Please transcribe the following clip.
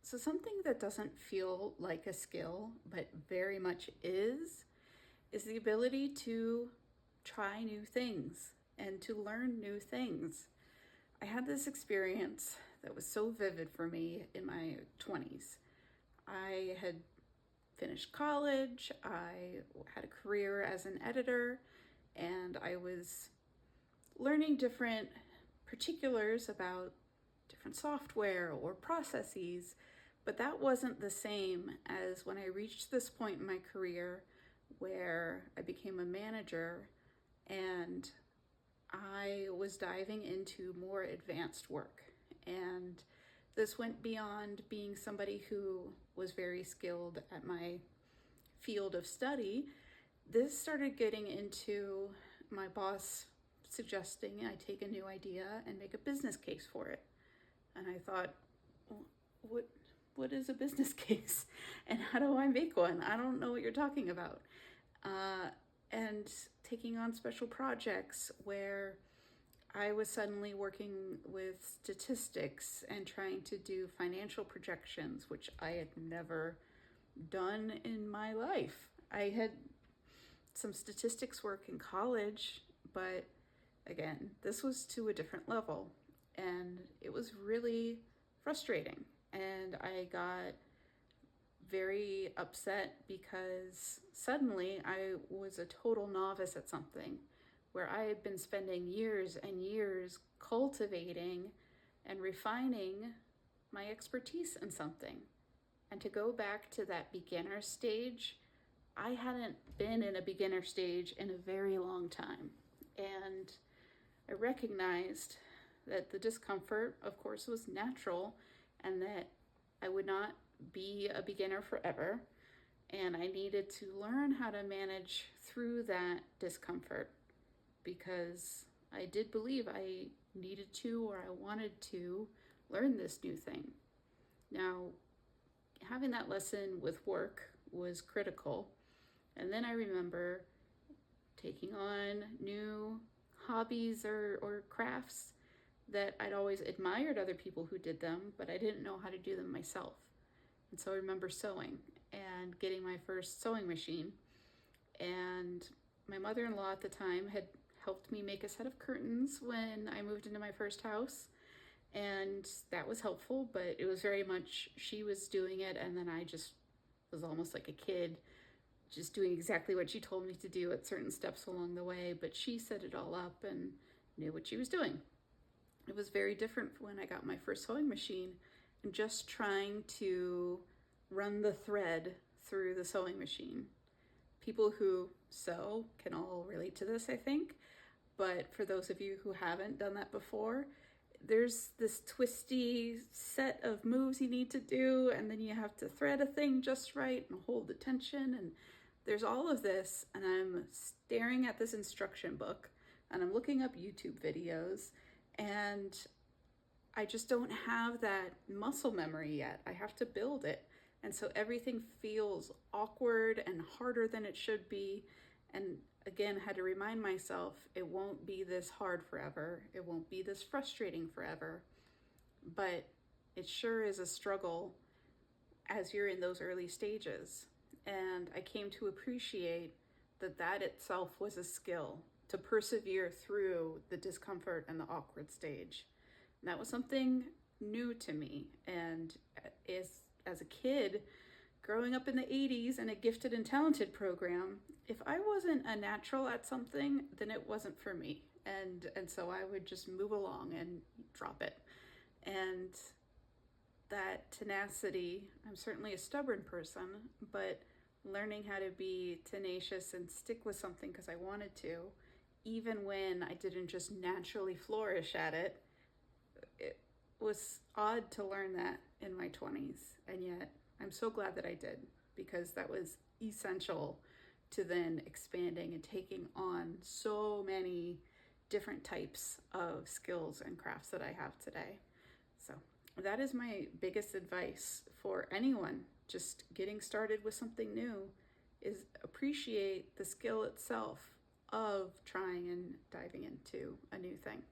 So something that doesn't feel like a skill, but very much is the ability to try new things and to learn new things. I had this experience that was so vivid for me in my 20s. I had finished college, I had a career as an editor, and I was learning different particulars about different software or processes, but that wasn't the same as when I reached this point in my career where I became a manager and I was diving into more advanced work. And this went beyond being somebody who was very skilled at my field of study. This started getting into my boss suggesting I take a new idea and make a business case for it. And I thought, well, what is a business case? And how do I make one? I don't know what you're talking about. And taking on special projects where I was suddenly working with statistics and trying to do financial projections, which I had never done in my life. I had some statistics work in college, but again, this was to a different level, and it was really frustrating. And I got very upset because suddenly I was a total novice at something where I had been spending years and years cultivating and refining my expertise in something. And to go back to that beginner stage, I hadn't been in a beginner stage in a very long time. And I recognized that the discomfort, of course, was natural and that I would not be a beginner forever. And I needed to learn how to manage through that discomfort because I did believe I needed to or I wanted to learn this new thing. Now, having that lesson with work was critical. And then I remember taking on new hobbies or crafts that I'd always admired other people who did them, but I didn't know how to do them myself. And so I remember sewing and getting my first sewing machine. And my mother-in-law at the time had helped me make a set of curtains when I moved into my first house. And that was helpful, but it was very much she was doing it, and then I just was almost like a kid, just doing exactly what she told me to do at certain steps along the way, but she set it all up and knew what she was doing. It was very different when I got my first sewing machine and just trying to run the thread through the sewing machine. People who sew can all relate to this, I think, but for those of you who haven't done that before, there's this twisty set of moves you need to do, and then you have to thread a thing just right and hold the tension, and there's all of this, and I'm staring at this instruction book and I'm looking up YouTube videos, and I just don't have that muscle memory yet. I have to build it. And so everything feels awkward and harder than it should be. And again, had to remind myself, it won't be this hard forever. It won't be this frustrating forever. But it sure is a struggle as you're in those early stages. And I came to appreciate that that itself was a skill, to persevere through the discomfort and the awkward stage. And that was something new to me. And as a kid, growing up in the 80s in a gifted and talented program, if I wasn't a natural at something, then it wasn't for me. And so I would just move along and drop it. And that tenacity, I'm certainly a stubborn person, but learning how to be tenacious and stick with something because I wanted to, even when I didn't just naturally flourish at it, it was odd to learn that in my 20s. And yet I'm so glad that I did, because that was essential to then expanding and taking on so many different types of skills and crafts that I have today. So that is my biggest advice for anyone just getting started with something new, is appreciate the skill itself of trying and diving into a new thing.